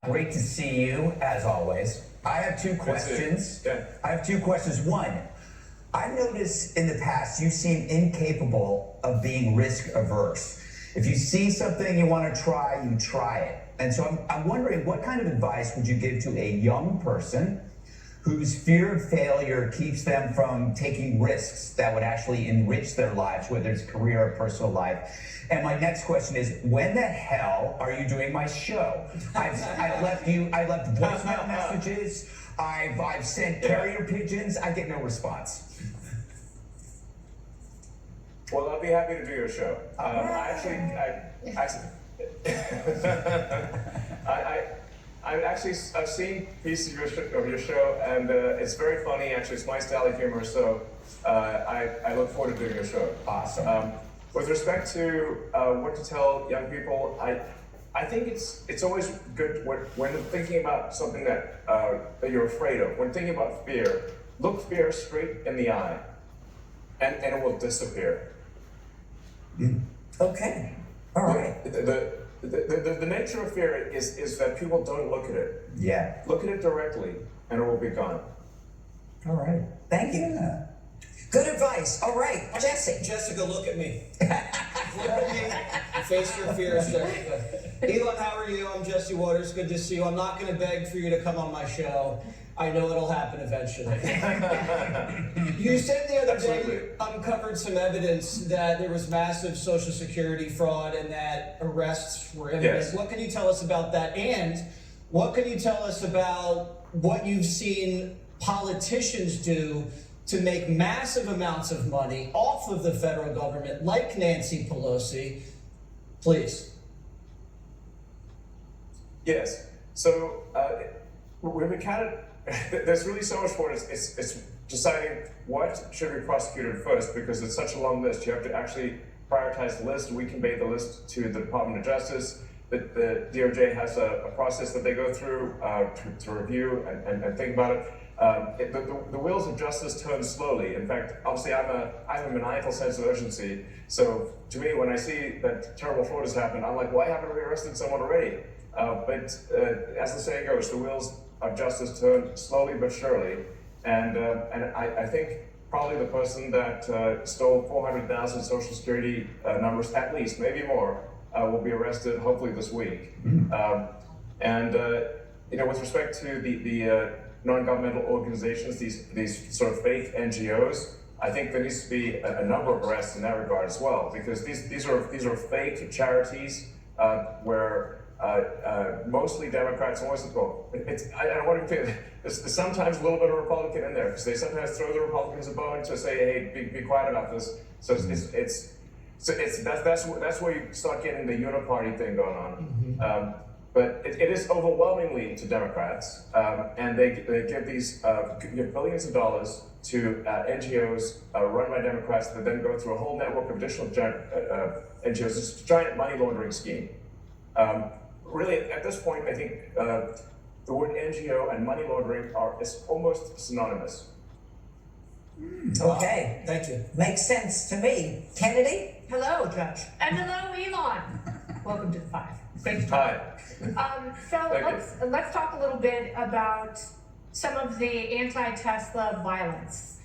Great to see you, as always. I have two questions. I have two questions. One, I've noticed in the past you seem incapable of being risk averse. If you see something you want to try, you try it. And so I'm wondering, what kind of advice would you give to a young person whose fear of failure keeps them from taking risks that would actually enrich their lives, whether it's career or personal life? And my next question is, when the hell are you doing my show? I left voicemail messages, I've sent carrier pigeons, I get no response. Well, I'll be happy to do your show. I've seen pieces of your show, and it's very funny. Actually, it's my style of humor, so I look forward to doing your show. Awesome. With respect to what to tell young people, I think it's always good when thinking about something that you're afraid of. When thinking about fear, look fear straight in the eye, and it will disappear. Okay. All right. The nature of fear is that people don't look at it. Yeah. Look at it directly, and it will be gone. All right. Thank you. Yeah. Good advice. All right, Jesse. Jessica, look at me. Look at me. Face your fears, Jessica. Elon, how are you? I'm Jesse Waters. Good to see you. I'm not going to beg for you to come on my show. I know it'll happen eventually. You said the other day you uncovered some evidence that there was massive Social Security fraud and that arrests were imminent. Yes. What can you tell us about that? And what can you tell us about what you've seen politicians do to make massive amounts of money off of the federal government, like Nancy Pelosi? Please. Yes. So we've encountered. There's really so much for it. It's deciding what should be prosecuted first, because it's such a long list. You have to actually prioritize the list. We convey the list to the Department of Justice. The DOJ has a process that they go through to review and think about it. The wheels of justice turn slowly. In fact, obviously, I have a maniacal sense of urgency. So to me, when I see that terrible fraud has happened, I'm like, why haven't we arrested someone already? But as the saying goes, the wheels of justice turn slowly but surely. And I think probably the person that stole 400,000 Social Security numbers, at least, maybe more, will be arrested hopefully this week. With respect to the non-governmental organizations, these sort of fake NGOs, I think there needs to be a number of arrests in that regard as well, because these are fake charities where mostly Democrats, I don't want to there's sometimes a little bit of Republican in there, because they sometimes throw the Republicans a bone to say, hey, be quiet about this. So that's where you start getting the uniparty thing going on. But it is overwhelmingly to Democrats, and they give these give billions of dollars to NGOs run by Democrats that then go through a whole network of additional NGOs. It's a giant money laundering scheme. Really, at this point, I think the word NGO and money laundering is almost synonymous. Okay. Thank you. Makes sense to me. Kennedy? Hello, Judge. And hello, Elon. Welcome to the Five. Great to talk. Hi. Let's talk a little bit about some of the anti-Tesla violence.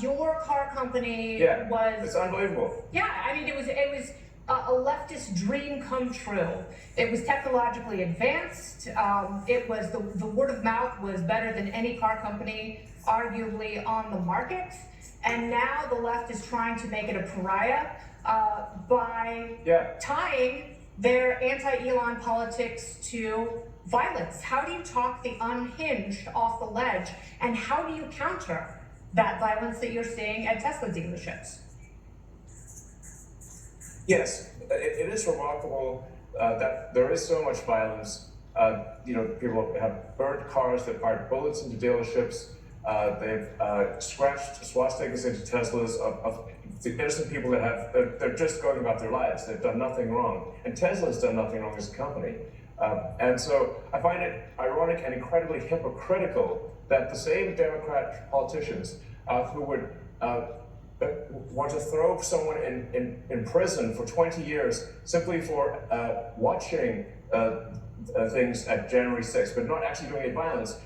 Your car company was... It's unbelievable. Yeah, I mean, it was a leftist dream come true. It was technologically advanced. It was the word of mouth was better than any car company arguably on the market. And now the left is trying to make it a pariah by tying their anti-Elon politics to violence. How do you talk the unhinged off the ledge, and how do you counter that violence that you're seeing at Tesla dealerships? Yes, it is remarkable that there is so much violence. People have burnt cars, they've fired bullets into dealerships, they've scratched swastikas into Teslas of the innocent people that they're just going about their lives. They've done nothing wrong. And Tesla's done nothing wrong as a company. And so I find it ironic and incredibly hypocritical that the same Democrat politicians who would want to throw someone in prison for 20 years simply for watching things at January 6th, but not actually doing any violence,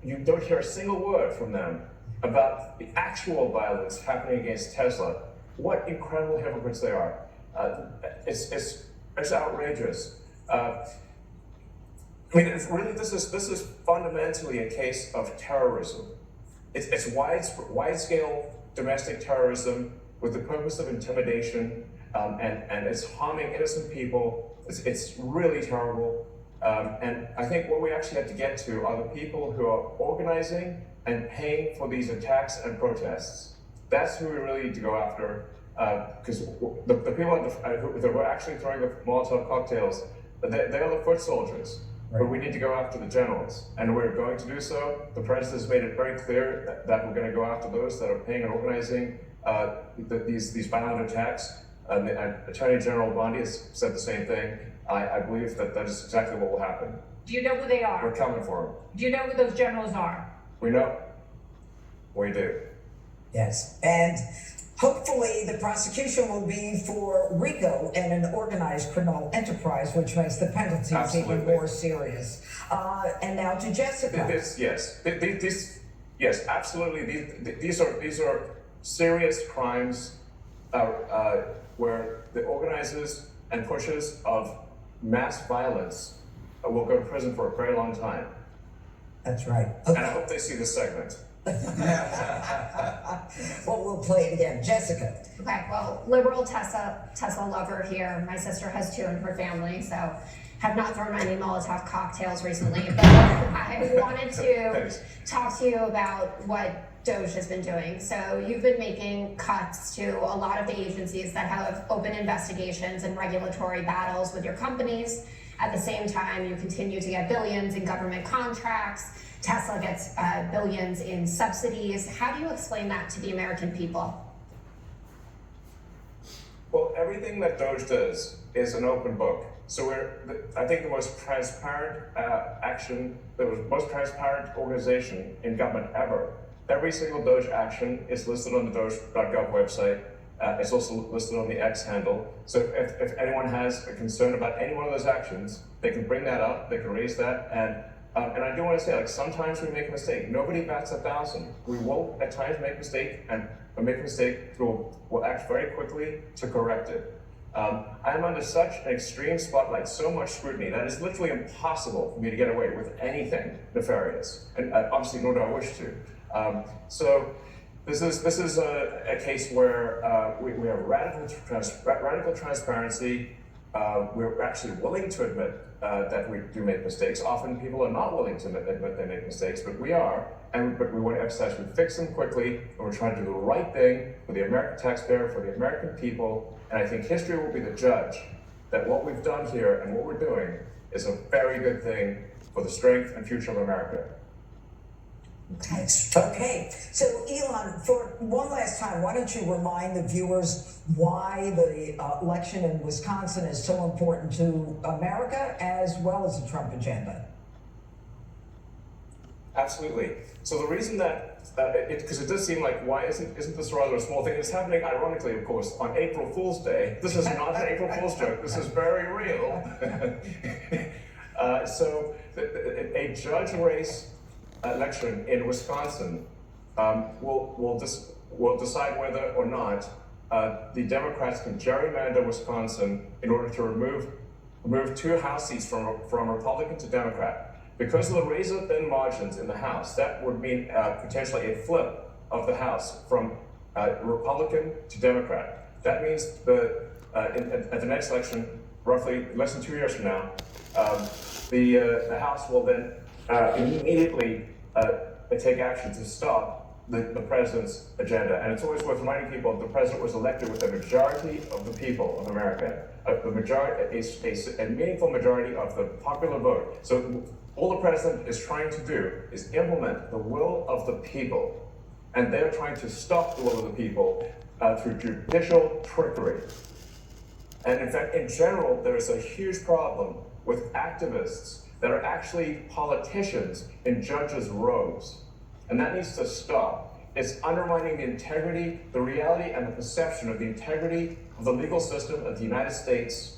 you don't hear a single word from them about the actual violence happening against Tesla. What incredible hypocrites they are. It's outrageous. I mean, this is fundamentally a case of terrorism. It's wide-scale domestic terrorism with the purpose of intimidation, and it's harming innocent people. It's really terrible. And I think what we actually have to get to are the people who are organizing and paying for these attacks and protests. That's who we really need to go after, because the people that were actually throwing the Molotov cocktails, they are the foot soldiers. Right. But we need to go after the generals, and we're going to do so. The president has made it very clear that we're going to go after those that are paying and organizing these violent attacks. Attorney General Bondi has said the same thing. I believe that is exactly what will happen. Do you know who they are? We're coming for them. Do you know who those generals are? We know. We do. Yes, and hopefully the prosecution will be for RICO and an organized criminal enterprise, which makes the penalties Absolutely. even more serious. And now to Jessica. Yes, absolutely. These are serious crimes where the organizers and pushers of mass violence will go to prison for a very long time. That's right. Okay. And I hope they see this segment. Well, we'll play it again. Jessica. Okay, well, liberal Tesla lover here. My sister has 2 in her family, so have not thrown any Molotov cocktails recently. But I wanted to talk to you about what Doge has been doing. So you've been making cuts to a lot of the agencies that have open investigations and regulatory battles with your companies. At the same time, you continue to get billions in government contracts. Tesla gets billions in subsidies. How do you explain that to the American people? Well, everything that Doge does is an open book. So I think the most transparent the most transparent organization in government ever. Every single Doge action is listed on the Doge.gov website. It's also listed on the X handle. So if anyone has a concern about any one of those actions, they can bring that up, they can raise that, and I do want to say, like, sometimes we make a mistake. Nobody bats 1,000. We will at times make a mistake, and make a mistake, we'll act very quickly to correct it. I am under such an extreme spotlight, so much scrutiny, that it's literally impossible for me to get away with anything nefarious, and obviously nor do I wish to. So this is a case where we have radical transparency. We're actually willing to admit that we do make mistakes. Often people are not willing to admit they make mistakes, but we are. But we want to emphasize we fix them quickly, and we're trying to do the right thing for the American taxpayer, for the American people. And I think history will be the judge that what we've done here and what we're doing is a very good thing for the strength and future of America. Okay, so Elon, for one last time, why don't you remind the viewers why the election in Wisconsin is so important to America as well as the Trump agenda? Absolutely. So the reason that, because it does seem like, why isn't this rather a small thing? It's happening, ironically, of course, on April Fool's Day. This is not an April Fool's joke. This is very real. So a judge race election in Wisconsin will decide whether or not the Democrats can gerrymander Wisconsin in order to remove 2 House seats from Republican to Democrat. Because of the razor-thin margins in the House, that would mean potentially a flip of the House from Republican to Democrat. That means at the next election, roughly less than 2 years from now, the House will then immediately take action to stop the president's agenda. And it's always worth reminding people the president was elected with a majority of the people of America, a meaningful majority of the popular vote. So all the president is trying to do is implement the will of the people. And they're trying to stop the will of the people through judicial trickery. And in fact, in general, there is a huge problem with activists that are actually politicians in judges' robes. And that needs to stop. It's undermining the integrity, the reality, and the perception of the integrity of the legal system of the United States.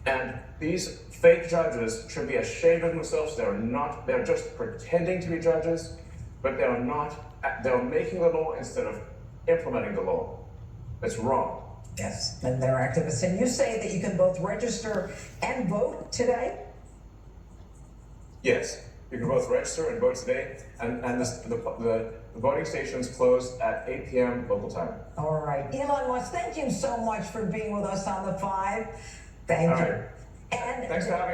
And these fake judges should be ashamed of themselves. They're just pretending to be judges, but they're not, they're making the law instead of implementing the law. It's wrong. Yes, and they're activists. And you say that you can both register and vote today? Yes, you can both register and vote today, and the voting stations close at 8 p.m. local time. All right. Elon Musk, thank you so much for being with us on The Five. Thank All you. right. And Thanks for having me.